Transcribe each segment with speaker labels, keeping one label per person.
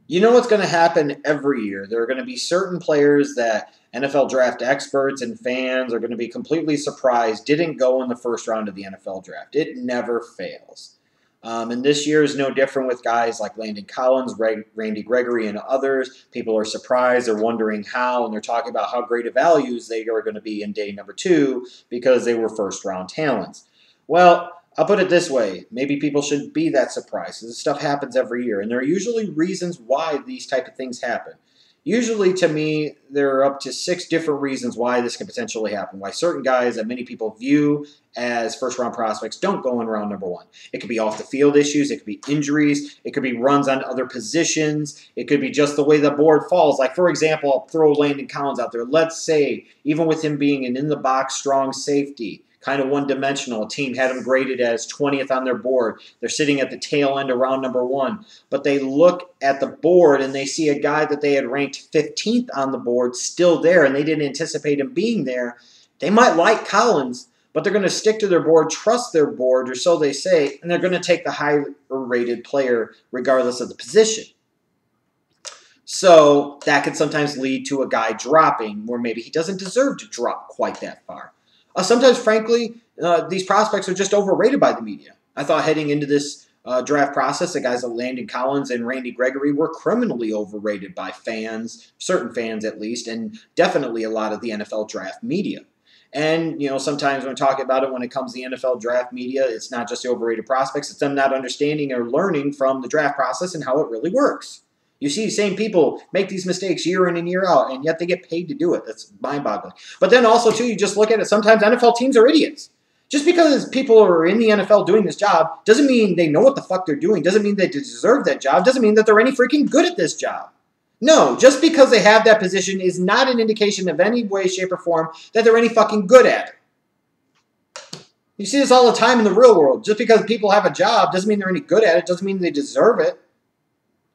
Speaker 1: You know what's going to happen every year. There are going to be certain players that NFL draft experts and fans are going to be completely surprised didn't go in the first round of the NFL draft. It never fails. And this year is no different with guys like Landon Collins, Randy Gregory, and others. People are surprised. They're wondering how, and they're talking about how great of values they are going to be in day number 2 because they were first-round talents. Well, I'll put it this way. Maybe people shouldn't be that surprised. This stuff happens every year, and there are usually reasons why these type of things happen. Usually, to me, there are up to 6 different reasons why this can potentially happen, why certain guys that many people view as first-round prospects don't go in round number 1. It could be off-the-field issues. It could be injuries. It could be runs on other positions. It could be just the way the board falls. Like, for example, I'll throw Landon Collins out there. Let's say, even with him being an in-the-box strong safety, kind of one-dimensional. A team had him graded as 20th on their board. They're sitting at the tail end of round number 1. But they look at the board and they see a guy that they had ranked 15th on the board still there, and they didn't anticipate him being there. They might like Collins, but they're going to stick to their board, trust their board, or so they say, and they're going to take the higher-rated player regardless of the position. So that can sometimes lead to a guy dropping where maybe he doesn't deserve to drop quite that far. Sometimes, frankly, these prospects are just overrated by the media. I thought heading into this draft process that guys like Landon Collins and Randy Gregory were criminally overrated by fans, certain fans at least, and definitely a lot of the NFL draft media. And, sometimes when talking about it when it comes to the NFL draft media, it's not just the overrated prospects, it's them not understanding or learning from the draft process and how it really works. You see the same people make these mistakes year in and year out, and yet they get paid to do it. That's mind-boggling. But then also, too, you just look at it. Sometimes NFL teams are idiots. Just because people are in the NFL doing this job doesn't mean they know what the fuck they're doing. Doesn't mean they deserve that job. Doesn't mean that they're any freaking good at this job. No, just because they have that position is not an indication of any way, shape, or form that they're any fucking good at it. You see this all the time in the real world. Just because people have a job doesn't mean they're any good at it. Doesn't mean they deserve it.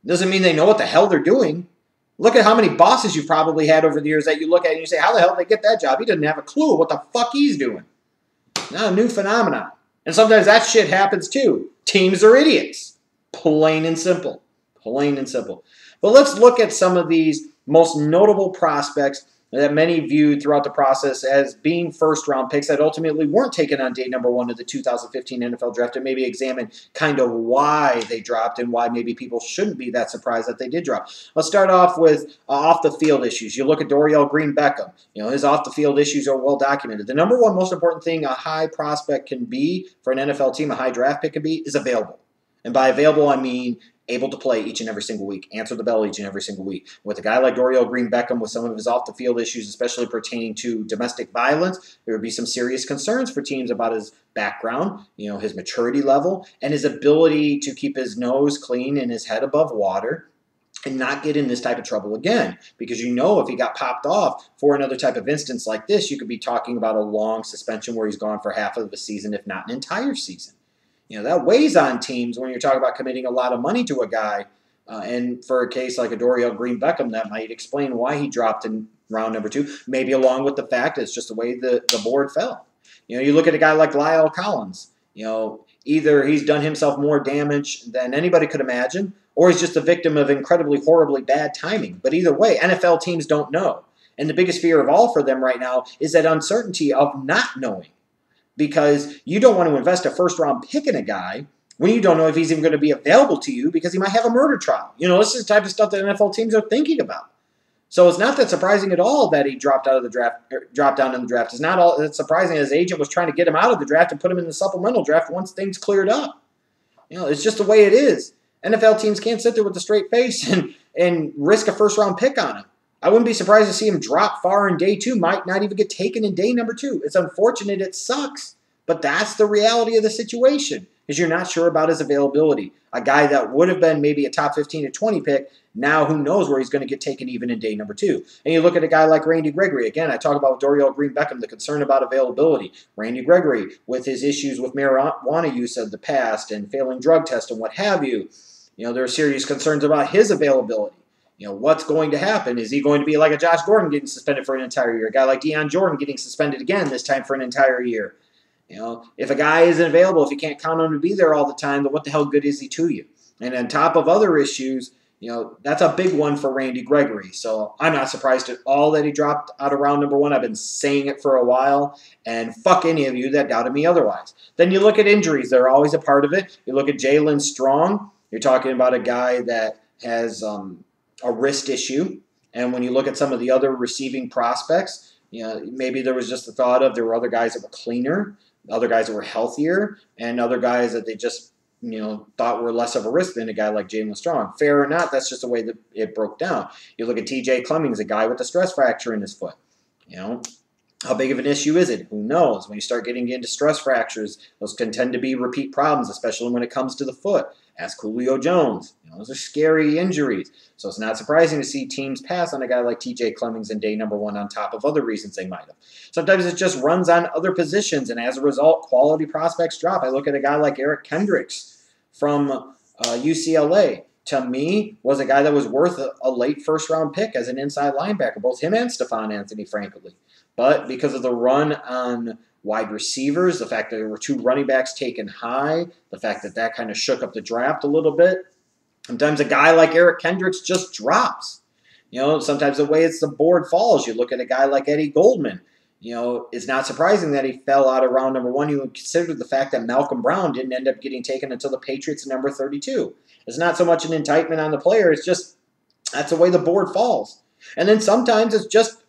Speaker 1: Doesn't mean they know what the hell they're doing. Look at how many bosses you've probably had over the years that you look at and you say, how the hell did they get that job? He doesn't have a clue what the fuck he's doing. Not a new phenomenon. And sometimes that shit happens too. Teams are idiots. Plain and simple. Plain and simple. But let's look at some of these most notable prospects that many viewed throughout the process as being first-round picks that ultimately weren't taken on day number 1 of the 2015 NFL Draft, and maybe examine kind of why they dropped and why maybe people shouldn't be that surprised that they did drop. Let's start off with off-the-field issues. You look at Dorial Green-Beckham. His off-the-field issues are well documented. The number 1 most important thing a high prospect can be for an NFL team, a high draft pick can be, is available. And by available, I mean able to play each and every single week, answer the bell each and every single week. With a guy like Dorial Green-Beckham with some of his off-the-field issues, especially pertaining to domestic violence, there would be some serious concerns for teams about his background, his maturity level, and his ability to keep his nose clean and his head above water and not get in this type of trouble again. Because if he got popped off for another type of instance like this, you could be talking about a long suspension where he's gone for half of the season, if not an entire season. That weighs on teams when you're talking about committing a lot of money to a guy. And for a case like a Dorial Green-Beckham, that might explain why he dropped in round number 2, maybe along with the fact it's just the way the board fell. You look at a guy like Lyle Collins. Either he's done himself more damage than anybody could imagine, or he's just a victim of incredibly, horribly bad timing. But either way, NFL teams don't know. And the biggest fear of all for them right now is that uncertainty of not knowing. Because you don't want to invest a first-round pick in a guy when you don't know if he's even going to be available to you because he might have a murder trial. This is the type of stuff that NFL teams are thinking about. So it's not that surprising at all that he dropped out of the draft, dropped down in the draft. It's not all that surprising. His agent was trying to get him out of the draft and put him in the supplemental draft once things cleared up. It's just the way it is. NFL teams can't sit there with a straight face and risk a first-round pick on him. I wouldn't be surprised to see him drop far in day 2, might not even get taken in day number 2. It's unfortunate, it sucks, but that's the reality of the situation, is you're not sure about his availability. A guy that would have been maybe a top 15 to 20 pick, now who knows where he's going to get taken even in day number 2. And you look at a guy like Randy Gregory. Again, I talk about Dorial Green-Beckham, the concern about availability. Randy Gregory, with his issues with marijuana use of the past and failing drug tests and what have you, there are serious concerns about his availability. What's going to happen? Is he going to be like a Josh Gordon getting suspended for an entire year? A guy like Deion Jordan getting suspended again, this time for an entire year? If a guy isn't available, if you can't count on him to be there all the time, then what the hell good is he to you? And on top of other issues, That's a big one for Randy Gregory. So I'm not surprised at all that he dropped out of round number 1. I've been saying it for a while, and fuck any of you that doubted me otherwise. Then you look at injuries. They're always a part of it. You look at Jaelen Strong. You're talking about a guy that has a wrist issue. And when you look at some of the other receiving prospects, maybe there was just the thought of there were other guys that were cleaner, other guys that were healthier, and other guys that they just thought were less of a risk than a guy like Jaelen Strong. Fair or not, that's just the way that it broke down. You look at Clemmings, a guy with a stress fracture in his foot. How big of an issue is it? Who knows? When you start getting into stress fractures, those can tend to be repeat problems, especially when it comes to the foot. Ask Julio Jones. Those are scary injuries. So it's not surprising to see teams pass on a guy like Clemmings in day number 1 on top of other reasons they might have. Sometimes it just runs on other positions, and as a result, quality prospects drop. I look at a guy like Kendricks from UCLA. To me, was a guy that was worth a late first-round pick as an inside linebacker, both him and Stephon Anthony, frankly. But because of the run on wide receivers, the fact that there were 2 running backs taken high, the fact that that kind of shook up the draft a little bit, sometimes a guy like Kendricks just drops. Sometimes the way the board falls, you look at a guy like Eddie Goldman. It's not surprising that he fell out of round number 1. You would consider the fact that Malcolm Brown didn't end up getting taken until the Patriots at number 32. It's not so much an indictment on the player. It's just that's the way the board falls. And then sometimes it's just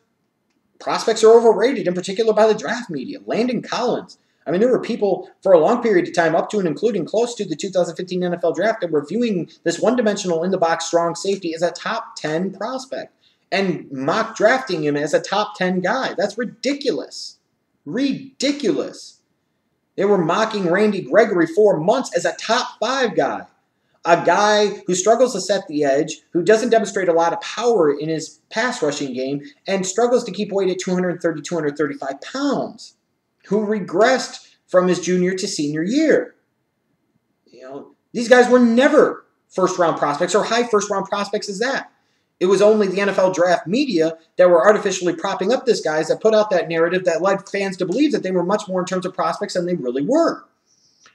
Speaker 1: prospects are overrated, in particular by the draft media. Landon Collins. There were people for a long period of time, up to and including close to the 2015 NFL draft, that were viewing this one-dimensional in-the-box strong safety as a top 10 prospect and mock drafting him as a top 10 guy. That's ridiculous. Ridiculous. They were mocking Randy Gregory for months as a top 5 guy. A guy who struggles to set the edge, who doesn't demonstrate a lot of power in his pass rushing game, and struggles to keep weight at 230, 235 pounds, who regressed from his junior to senior year. These guys were never first-round prospects or high first-round prospects as that. It was only the NFL draft media that were artificially propping up this guys that put out that narrative that led fans to believe that they were much more in terms of prospects than they really were.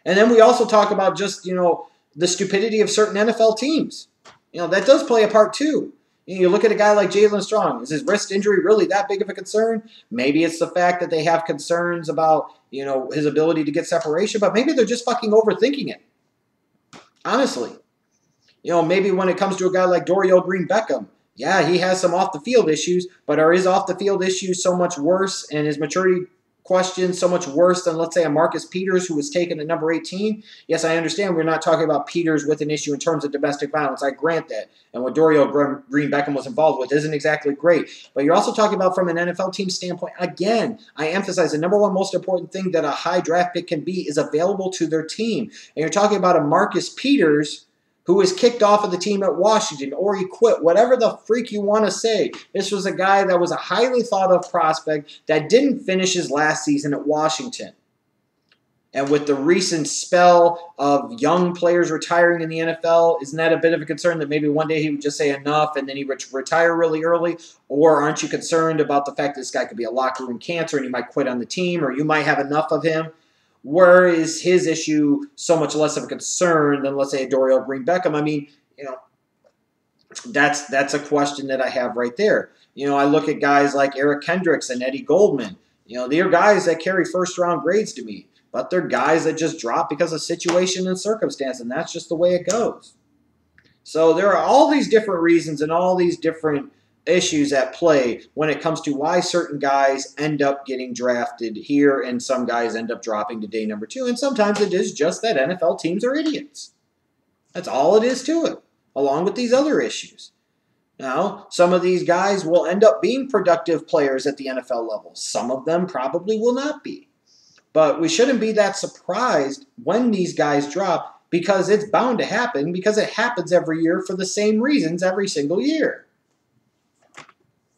Speaker 1: And then we also talk about just, the stupidity of certain NFL teams. That does play a part too. You look at a guy like Jaelen Strong. Is his wrist injury really that big of a concern? Maybe it's the fact that they have concerns about, his ability to get separation, but maybe they're just fucking overthinking it. Honestly. Maybe when it comes to a guy like Dorial Green-Beckham, yeah, he has some off-the-field issues, but are his off-the-field issues so much worse and his maturity questions so much worse than, let's say, a Marcus Peters who was taken at number 18? Yes, I understand we're not talking about Peters with an issue in terms of domestic violence. I grant that. And what Dorial Green-Beckham was involved with isn't exactly great. But you're also talking about from an NFL team standpoint. Again, I emphasize the number 1 most important thing that a high draft pick can be is available to their team. And you're talking about a Marcus Peters who was kicked off of the team at Washington, or he quit, whatever the freak you want to say. This was a guy that was a highly thought-of prospect that didn't finish his last season at Washington. And with the recent spell of young players retiring in the NFL, isn't that a bit of a concern that maybe one day he would just say enough and then he would retire really early? Or aren't you concerned about the fact that this guy could be a locker room cancer and he might quit on the team, or you might have enough of him? Where is his issue so much less of a concern than, let's say, a Dorial Green-Beckham? That's a question that I have right there. I look at guys like Kendricks and Eddie Goldman. They are guys that carry first-round grades to me, but they're guys that just drop because of situation and circumstance, and that's just the way it goes. So there are all these different reasons and all these different issues at play when it comes to why certain guys end up getting drafted here and some guys end up dropping to day number 2. And sometimes it is just that NFL teams are idiots. That's all it is to it, along with these other issues. Now, some of these guys will end up being productive players at the NFL level. Some of them probably will not be. But we shouldn't be that surprised when these guys drop, because it's bound to happen, because it happens every year for the same reasons every single year.